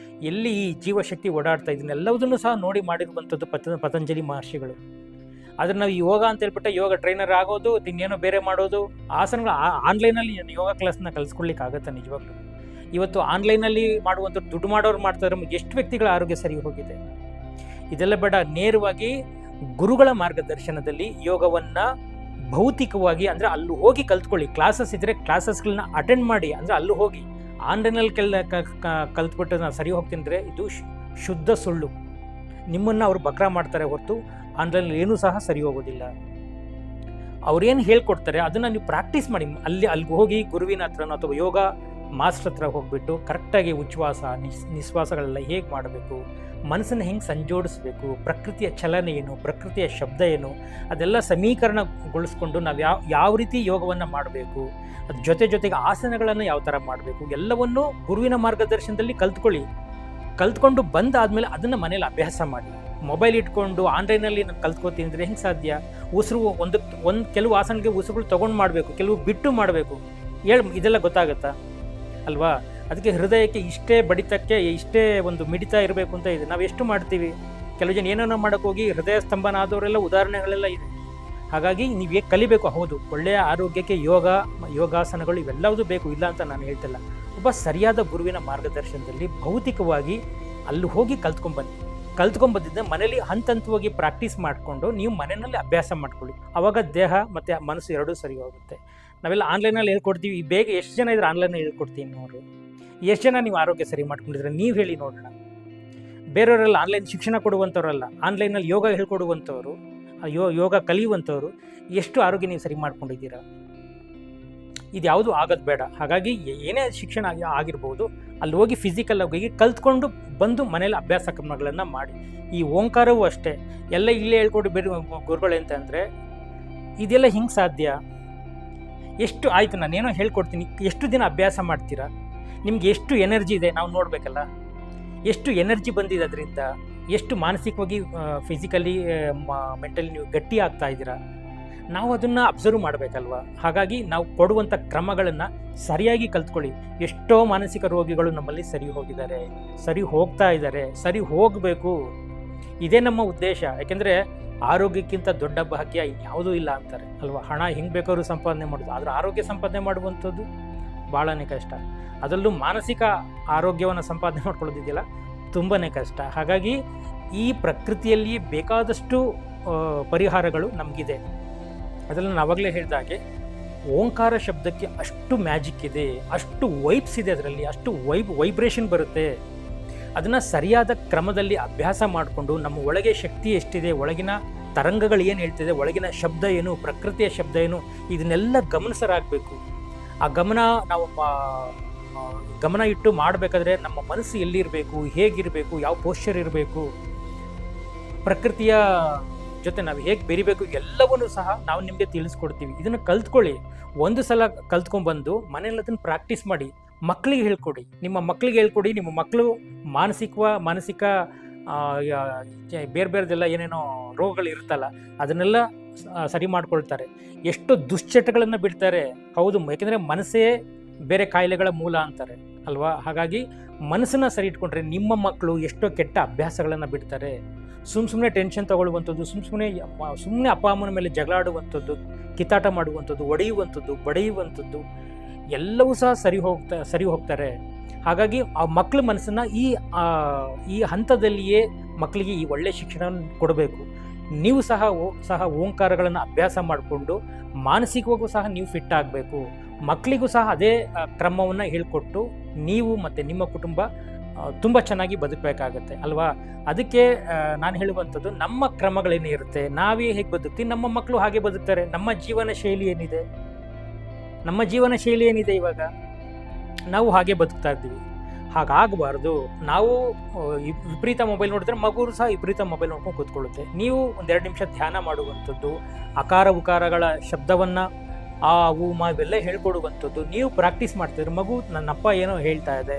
ಎಲ್ಲಿ ಈ ಜೀವಶಕ್ತಿ ಓಡಾಡ್ತಾ ಇದನ್ನೆಲ್ಲವುದನ್ನು ಸಹ ನೋಡಿ ಮಾಡಿರುವಂಥದ್ದು ಪತಂಜಲಿ ಮಹರ್ಷಿಗಳು. ಆದರೆ ನಾವು ಯೋಗ ಅಂತ ಹೇಳ್ಬಿಟ್ಟು ಯೋಗ ಟ್ರೈನರ್ ಆಗೋದು, ಇನ್ನೇನೋ ಬೇರೆ ಮಾಡೋದು, ಆಸನಗಳು ಆನ್ಲೈನಲ್ಲಿ ಯೋಗ ಕ್ಲಾಸ್ನ ಕಲಿಸ್ಕೊಳ್ಲಿಕ್ಕೆ ಆಗುತ್ತೆ ನಿಜವಾಗ್ಲೂ. ಇವತ್ತು ಆನ್ಲೈನಲ್ಲಿ ಮಾಡುವಂಥ ದುಡ್ಡು ಮಾಡೋರು ಮಾಡ್ತಾರೆ, ಎಷ್ಟು ವ್ಯಕ್ತಿಗಳ ಆರೋಗ್ಯ ಸರಿ ಹೋಗಿದೆ. ಇದೆಲ್ಲ ಬೇಡ, ನೇರವಾಗಿ ಗುರುಗಳ ಮಾರ್ಗದರ್ಶನದಲ್ಲಿ ಯೋಗವನ್ನು ಭೌತಿಕವಾಗಿ, ಅಂದರೆ ಅಲ್ಲಿ ಹೋಗಿ ಕಲ್ತ್ಕೊಳ್ಳಿ. ಕ್ಲಾಸಸ್ ಇದ್ದರೆ ಕ್ಲಾಸಸ್ಗಳನ್ನ ಅಟೆಂಡ್ ಮಾಡಿ, ಅಂದರೆ ಅಲ್ಲಿ ಹೋಗಿ. ಆನ್ಲೈನಲ್ಲಿ ಕಲ್ತ್ಬಿಟ್ಟು ನಾನು ಸರಿ ಹೋಗ್ತೀನಿ ಅಂದರೆ ಇದು ಶುದ್ಧ ಸುಳ್ಳು. ನಿಮ್ಮನ್ನು ಅವರು ಬಕ್ರಾ ಮಾಡ್ತಾರೆ ಹೊರತು ಆನ್ಲೈನಲ್ಲಿ ಏನೂ ಸಹ ಸರಿ ಹೋಗೋದಿಲ್ಲ. ಅವ್ರೇನು ಹೇಳ್ಕೊಡ್ತಾರೆ ಅದನ್ನು ನೀವು ಪ್ರಾಕ್ಟೀಸ್ ಮಾಡಿ. ಅಲ್ಲಿಗೆ ಹೋಗಿ ಗುರುವಿನ ಹತ್ರನೋ ಅಥವಾ ಯೋಗ ಮಾಸ್ಟರ್ ಹತ್ರ ಹೋಗ್ಬಿಟ್ಟು ಕರೆಕ್ಟಾಗಿ ಉಚ್ಛ್ವಾಸ ನಿಶ್ವಾಸಗಳೆಲ್ಲ ಹೇಗೆ ಮಾಡಬೇಕು, ಮನಸ್ಸನ್ನು ಹೆಂಗೆ ಸಂಜೋಡಿಸ್ಬೇಕು, ಪ್ರಕೃತಿಯ ಚಲನೆ ಏನು, ಪ್ರಕೃತಿಯ ಶಬ್ದ ಏನು, ಅದೆಲ್ಲ ಸಮೀಕರಣಗೊಳಿಸ್ಕೊಂಡು ನಾವು ಯಾವ ರೀತಿ ಯೋಗವನ್ನು ಮಾಡಬೇಕು, ಅದ್ರ ಜೊತೆಗೆ ಆಸನಗಳನ್ನು ಯಾವ ಥರ ಮಾಡಬೇಕು, ಎಲ್ಲವನ್ನೂ ಗುರುವಿನ ಮಾರ್ಗದರ್ಶನದಲ್ಲಿ ಕಲ್ತ್ಕೊಂಡು ಬಂದಾದಮೇಲೆ ಅದನ್ನು ಮನೇಲಿ ಅಭ್ಯಾಸ ಮಾಡಿ. ಮೊಬೈಲ್ ಇಟ್ಕೊಂಡು ಆನ್ಲೈನಲ್ಲಿ ನಾನು ಕಲ್ತ್ಕೋತೀನಿ ಅಂದರೆ ಹೆಂಗೆ ಸಾಧ್ಯ? ಉಸಿರು ಒಂದು ಕೆಲವು ಆಸನಕ್ಕೆ ಉಸಿರುಗಳು ತೊಗೊಂಡು ಮಾಡಬೇಕು, ಕೆಲವು ಬಿಟ್ಟು ಮಾಡಬೇಕು. ಇದೆಲ್ಲ ಗೊತ್ತಾಗುತ್ತಾ ಅಲ್ವಾ? ಅದಕ್ಕೆ ಹೃದಯಕ್ಕೆ ಇಷ್ಟೇ ಬಡಿತಕ್ಕೆ ಇಷ್ಟೇ ಒಂದು ಮಿಡಿತ ಇರಬೇಕು ಅಂತ ಇದೆ. ನಾವು ಎಷ್ಟು ಮಾಡ್ತೀವಿ? ಕೆಲವು ಜನ ಏನೇನೋ ಮಾಡೋಕ್ಕೆ ಹೋಗಿ ಹೃದಯ ಸ್ತಂಭನ ಆದವರೆಲ್ಲ ಉದಾಹರಣೆಗಳೆಲ್ಲ ಇದೆ. ಹಾಗಾಗಿ ನೀವೇ ಕಲಿಬೇಕು. ಹೌದು, ಒಳ್ಳೆಯ ಆರೋಗ್ಯಕ್ಕೆ ಯೋಗಾಸನಗಳು ಇವೆಲ್ಲವೂ ಬೇಕು, ಇಲ್ಲ ಅಂತ ನಾನು ಹೇಳ್ತಿಲ್ಲ. ಒಬ್ಬ ಸರಿಯಾದ ಗುರುವಿನ ಮಾರ್ಗದರ್ಶನದಲ್ಲಿ ಭೌತಿಕವಾಗಿ ಅಲ್ಲಿ ಹೋಗಿ ಕಲ್ತ್ಕೊಂಡ್ಬಂದಿದ್ದ ಮನೇಲಿ ಹಂತವಾಗಿ ಪ್ರಾಕ್ಟೀಸ್ ಮಾಡಿಕೊಂಡು ನೀವು ಮನೆಯಲ್ಲಿ ಅಭ್ಯಾಸ ಮಾಡ್ಕೊಳ್ಳಿ. ಆವಾಗ ದೇಹ ಮತ್ತು ಮನಸ್ಸು ಎರಡೂ ಸರಿ ಹೋಗುತ್ತೆ. ನಾವೆಲ್ಲ ಆನ್ಲೈನಲ್ಲಿ ಹೇಳ್ಕೊಡ್ತೀವಿ. ಬೇಗ ಎಷ್ಟು ಜನ ಇದ್ರೆ ಆನ್ಲೈನಲ್ಲಿ ಹೇಳ್ಕೊಡ್ತೀನಿ ನೋಡ್ರಿ. ಎಷ್ಟು ಜನ ನೀವು ಆರೋಗ್ಯ ಸರಿ ಮಾಡ್ಕೊಂಡಿದ್ರೆ ನೀವು ಹೇಳಿ ನೋಡೋಣ. ಬೇರೆಯವರೆಲ್ಲ ಆನ್ಲೈನ್ ಶಿಕ್ಷಣ ಕೊಡುವಂಥವ್ರಲ್ಲ, ಆನ್ಲೈನಲ್ಲಿ ಯೋಗ ಹೇಳ್ಕೊಡುವಂಥವ್ರು, ಯೋಗ ಕಲಿಯುವಂಥವ್ರು ಎಷ್ಟು ಆರೋಗ್ಯ ನೀವು ಸರಿ ಮಾಡ್ಕೊಂಡಿದ್ದೀರಾ? ಇದು ಯಾವುದು ಆಗೋದು ಬೇಡ. ಹಾಗಾಗಿ ಏನೇ ಶಿಕ್ಷಣ ಆಗಿರ್ಬೋದು, ಅಲ್ಲಿ ಹೋಗಿ ಫಿಸಿಕಲ್ ಆಗಿ ಕಲ್ತ್ಕೊಂಡು ಬಂದು ಮನೇಲಿ ಅಭ್ಯಾಸ ಕ್ರಮಗಳನ್ನು ಮಾಡಿ. ಈ ಓಂಕಾರವೂ ಅಷ್ಟೇ, ಎಲ್ಲ ಇಲ್ಲೇ ಹೇಳ್ಕೊಡು ಬೇರೆ ಗುರುಗಳು ಅಂತ ಅಂದರೆ ಇದೆಲ್ಲ ಹಿಂಗೆ ಸಾಧ್ಯ? ಎಷ್ಟು ಆಯಿತು, ನಾನೇನೋ ಹೇಳ್ಕೊಡ್ತೀನಿ, ಎಷ್ಟು ದಿನ ಅಭ್ಯಾಸ ಮಾಡ್ತೀರಾ? ನಿಮ್ಗೆ ಎಷ್ಟು ಎನರ್ಜಿ ಇದೆ ನಾವು ನೋಡಬೇಕಲ್ಲ. ಎಷ್ಟು ಎನರ್ಜಿ ಬಂದಿದೆ ಅದರಿಂದ, ಎಷ್ಟು ಮಾನಸಿಕವಾಗಿ ಫಿಸಿಕಲಿ ಮೆಂಟಲಿ ನೀವು ಗಟ್ಟಿ ಆಗ್ತಾ ಇದ್ದೀರಾ, ನಾವು ಅದನ್ನು ಅಬ್ಸರ್ವ್ ಮಾಡಬೇಕಲ್ವ. ಹಾಗಾಗಿ ನಾವು ಕೊಡುವಂಥ ಕ್ರಮಗಳನ್ನು ಸರಿಯಾಗಿ ಕಲ್ತ್ಕೊಳ್ಳಿ. ಎಷ್ಟೋ ಮಾನಸಿಕ ರೋಗಿಗಳು ನಮ್ಮಲ್ಲಿ ಸರಿ ಹೋಗಿದ್ದಾರೆ, ಸರಿ ಹೋಗ್ತಾ ಇದ್ದಾರೆ, ಸರಿ ಹೋಗಬೇಕು. ಇದೇ ನಮ್ಮ ಉದ್ದೇಶ. ಯಾಕೆಂದರೆ ಆರೋಗ್ಯಕ್ಕಿಂತ ದೊಡ್ಡ ಭಾಗ್ಯ ಯಾವುದೂ ಇಲ್ಲ ಅಂತಾರೆ ಅಲ್ವಾ. ಹಣ ಹೆಂಗೆ ಬೇಕಾದ್ರೂ ಸಂಪಾದನೆ ಮಾಡೋದು, ಆದರೆ ಆರೋಗ್ಯ ಸಂಪಾದನೆ ಮಾಡುವಂಥದ್ದು ಭಾಳನೇ ಕಷ್ಟ. ಅದರಲ್ಲೂ ಮಾನಸಿಕ ಆರೋಗ್ಯವನ್ನು ಸಂಪಾದನೆ ಮಾಡ್ಕೊಳ್ಳೋದಿದೆಯಲ್ಲ, ತುಂಬಾ ಕಷ್ಟ. ಹಾಗಾಗಿ ಈ ಪ್ರಕೃತಿಯಲ್ಲಿ ಬೇಕಾದಷ್ಟು ಪರಿಹಾರಗಳು ನಮಗಿದೆ. ಅದರಲ್ಲಿ ನಾನು ಆವಾಗಲೇ ಹೇಳಿದಾಗೆ ಓಂಕಾರ ಶಬ್ದಕ್ಕೆ ಅಷ್ಟು ಮ್ಯಾಜಿಕ್ ಇದೆ, ಅಷ್ಟು ವೈಬ್ಸ್ ಇದೆ ಅದರಲ್ಲಿ, ಅಷ್ಟು ವೈಬ್ರೇಷನ್ ಬರುತ್ತೆ. ಅದನ್ನು ಸರಿಯಾದ ಕ್ರಮದಲ್ಲಿ ಅಭ್ಯಾಸ ಮಾಡಿಕೊಂಡು ನಮ್ಮ ಒಳಗೆ ಶಕ್ತಿ ಎಷ್ಟಿದೆ, ಒಳಗಿನ ತರಂಗಗಳು ಏನು ಹೇಳ್ತಿದೆ, ಒಳಗಿನ ಶಬ್ದ ಏನು, ಪ್ರಕೃತಿಯ ಶಬ್ದ ಏನು, ಇದನ್ನೆಲ್ಲ ಗಮನಿಸರಾಗಬೇಕು. ಆ ನಾವು ಗಮನ ಇಟ್ಟು ಮಾಡಬೇಕಾದ್ರೆ ನಮ್ಮ ಮನಸ್ಸು ಎಲ್ಲಿರಬೇಕು, ಹೇಗಿರಬೇಕು, ಯಾವ ಪೋಶ್ಚರ್ ಇರಬೇಕು, ಪ್ರಕೃತಿಯ ಜೊತೆ ನಾವು ಹೇಗೆ ಬೆರಿಬೇಕು, ಎಲ್ಲವನ್ನೂ ಸಹ ನಾವು ನಿಮಗೆ ತಿಳಿಸ್ಕೊಡ್ತೀವಿ. ಇದನ್ನು ಕಲ್ತ್ಕೊಳ್ಳಿ. ಒಂದು ಸಲ ಕಲ್ತ್ಕೊಂಡ್ಬಂದು ಮನೇಲಿ ಅದನ್ನು ಪ್ರಾಕ್ಟೀಸ್ ಮಾಡಿ. ಮಕ್ಕಳಿಗೆ ಹೇಳ್ಕೊಡಿ, ನಿಮ್ಮ ಮಕ್ಕಳಿಗೆ ಹೇಳ್ಕೊಡಿ. ನಿಮ್ಮ ಮಕ್ಕಳು ಮಾನಸಿಕ ಬೇರೆ ಬೇರೆದೆಲ್ಲ ಏನೇನೋ ರೋಗಗಳು ಇರುತ್ತಲ್ಲ ಅದನ್ನೆಲ್ಲ ಸರಿ ಮಾಡ್ಕೊಳ್ತಾರೆ. ಎಷ್ಟು ದುಶ್ಚಟಗಳನ್ನು ಬಿಡ್ತಾರೆ. ಹೌದು, ಯಾಕೆಂದರೆ ಮನಸ್ಸೇ ಬೇರೆ ಕಾಯಿಲೆಗಳ ಮೂಲ ಅಂತಾರೆ ಅಲ್ವಾ. ಹಾಗಾಗಿ ಮನಸ್ಸನ್ನ ಸರಿ ಇಟ್ಕೊಂಡ್ರೆ ನಿಮ್ಮ ಮಕ್ಕಳು ಎಷ್ಟೋ ಕೆಟ್ಟ ಅಭ್ಯಾಸಗಳನ್ನು ಬಿಡ್ತಾರೆ. ಸುಮ್ಮನೆ ಟೆನ್ಷನ್ ತಗೊಳ್ಳುವಂಥದ್ದು, ಸುಮ್ಮನೆ ಅಪ್ಪ ಅಮ್ಮನ ಮೇಲೆ ಜಗಳಾಡುವಂಥದ್ದು, ಕಿತ್ತಾಟ ಮಾಡುವಂಥದ್ದು, ಒಡೆಯುವಂಥದ್ದು, ಬಡಿಯುವಂಥದ್ದು ಎಲ್ಲವೂ ಸಹ ಸರಿ ಹೋಗ್ತಾರೆ. ಹಾಗಾಗಿ ಆ ಮಕ್ಕಳ ಮನಸ್ಸನ್ನು ಈ ಹಂತದಲ್ಲಿಯೇ ಮಕ್ಕಳಿಗೆ ಈ ಒಳ್ಳೆಯ ಶಿಕ್ಷಣವನ್ನು ಕೊಡಬೇಕು. ನೀವು ಸಹ ಓಂಕಾರಗಳನ್ನು ಅಭ್ಯಾಸ ಮಾಡಿಕೊಂಡು ಮಾನಸಿಕವಾಗೂ ಸಹ ನೀವು ಫಿಟ್ ಆಗಬೇಕು. ಮಕ್ಕಳಿಗೂ ಸಹ ಅದೇ ಕ್ರಮವನ್ನು ಹೇಳಿಕೊಟ್ಟು ನೀವು ಮತ್ತು ನಿಮ್ಮ ಕುಟುಂಬ ತುಂಬ ಚೆನ್ನಾಗಿ ಬದುಕಬೇಕಾಗತ್ತೆ ಅಲ್ವಾ. ಅದಕ್ಕೆ ನಾನು ಹೇಳುವಂಥದ್ದು, ನಮ್ಮ ಕ್ರಮಗಳೇನೇ ಇರುತ್ತೆ, ನಾವೇ ಹೇಗೆ ಬದುಕ್ತೀವಿ ನಮ್ಮ ಮಕ್ಕಳು ಹಾಗೆ ಬದುಕ್ತಾರೆ. ನಮ್ಮ ಜೀವನ ಶೈಲಿ ಏನಿದೆ ಇವಾಗ ನಾವು ಹಾಗೆ ಬದುಕ್ತಾ ಇದ್ದೀವಿ. ಹಾಗಾಗಬಾರ್ದು. ನಾವು ವಿಪರೀತ ಮೊಬೈಲ್ ನೋಡಿದ್ರೆ ಮಗು ಸಹ ವಿಪರೀತ ಮೊಬೈಲ್ ನೋಡ್ಕೊಂಡು ಕೂತ್ಕೊಳ್ಳುತ್ತೆ. ನೀವು 2 ನಿಮಿಷ ಧ್ಯಾನ ಮಾಡುವಂಥದ್ದು, ಅಕಾರ ಉಕಾರಗಳ ಶಬ್ದವನ್ನು ಆ ಊ ಮಾ ಇವೆಲ್ಲ ಹೇಳ್ಕೊಡುವಂಥದ್ದು ನೀವು ಪ್ರಾಕ್ಟೀಸ್ ಮಾಡ್ತಿದ್ರೆ ಮಗು ನನ್ನಪ್ಪ ಏನೋ ಹೇಳ್ತಾ ಇದೆ,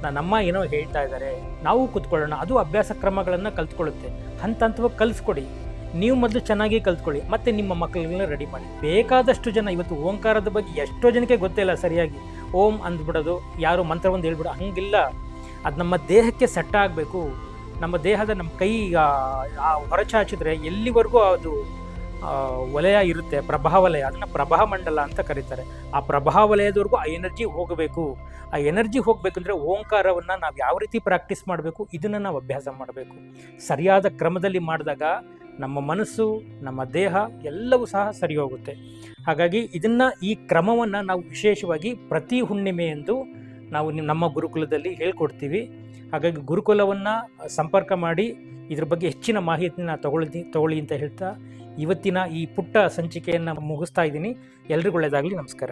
ನನ್ನಮ್ಮ ಏನೋ ಹೇಳ್ತಾ ಇದ್ದಾರೆ, ನಾವು ಕೂತ್ಕೊಳ್ಳೋಣ, ಅದು ಅಭ್ಯಾಸ ಕ್ರಮಗಳನ್ನು ಕಲ್ತ್ಕೊಳ್ಳುತ್ತೆ. ಹಂತವಾಗಿ ಕಲಿಸ್ಕೊಡಿ. ನೀವು ಮೊದಲು ಚೆನ್ನಾಗಿ ಕಲ್ತ್ಕೊಳ್ಳಿ, ಮತ್ತು ನಿಮ್ಮ ಮಕ್ಕಳನ್ನ ರೆಡಿ ಮಾಡಿ. ಬೇಕಾದಷ್ಟು ಜನ ಇವತ್ತು ಓಂಕಾರದ ಬಗ್ಗೆ ಎಷ್ಟೋ ಜನಕ್ಕೆ ಗೊತ್ತೇ ಇಲ್ಲ ಸರಿಯಾಗಿ. ಓಂ ಅಂದ್ಬಿಡೋದು, ಯಾರು ಮಂತ್ರ ಒಂದು ಹೇಳ್ಬಿಡೋ, ಹಂಗಿಲ್ಲ. ಅದು ನಮ್ಮ ದೇಹಕ್ಕೆ ಸೆಟ್ ಆಗಬೇಕು. ನಮ್ಮ ದೇಹದ ನಮ್ಮ ಕೈ ಹೊರಚಾಚಿದ್ರೆ ಎಲ್ಲಿವರೆಗೂ ಅದು ವಲಯ ಇರುತ್ತೆ, ಪ್ರಭಾವಲಯ, ಅದನ್ನು ಪ್ರಭಾಮಂಡಲ ಅಂತ ಕರೀತಾರೆ. ಆ ಪ್ರಭಾವಲಯದವರೆಗೂ ಆ ಎನರ್ಜಿ ಹೋಗಬೇಕು. ಆ ಎನರ್ಜಿ ಹೋಗಬೇಕಂದ್ರೆ ಓಂಕಾರವನ್ನು ನಾವು ಯಾವ ರೀತಿ ಪ್ರಾಕ್ಟೀಸ್ ಮಾಡಬೇಕು, ಇದನ್ನು ನಾವು ಅಭ್ಯಾಸ ಮಾಡಬೇಕು. ಸರಿಯಾದ ಕ್ರಮದಲ್ಲಿ ಮಾಡಿದಾಗ ನಮ್ಮ ಮನಸ್ಸು, ನಮ್ಮ ದೇಹ ಎಲ್ಲವೂ ಸಹ ಸರಿ ಹೋಗುತ್ತೆ. ಹಾಗಾಗಿ ಈ ಕ್ರಮವನ್ನು ನಾವು ವಿಶೇಷವಾಗಿ ಪ್ರತಿ ಹುಣ್ಣಿಮೆಯಂದು ನಾವು ನಮ್ಮ ಗುರುಕುಲದಲ್ಲಿ ಹೇಳ್ಕೊಡ್ತೀವಿ. ಹಾಗಾಗಿ ಗುರುಕುಲವನ್ನು ಸಂಪರ್ಕ ಮಾಡಿ ಇದ್ರ ಬಗ್ಗೆ ಹೆಚ್ಚಿನ ಮಾಹಿತಿನ ತಗೊಳ್ಳಿ ಅಂತ ಹೇಳ್ತಾ ಇವತ್ತಿನ ಈ ಪುಟ್ಟ ಸಂಚಿಕೆಯನ್ನು ಮುಗಿಸ್ತಾ ಇದ್ದೀನಿ. ಎಲ್ರಿಗೂ ಒಳ್ಳೆಯದಾಗಲಿ. ನಮಸ್ಕಾರ.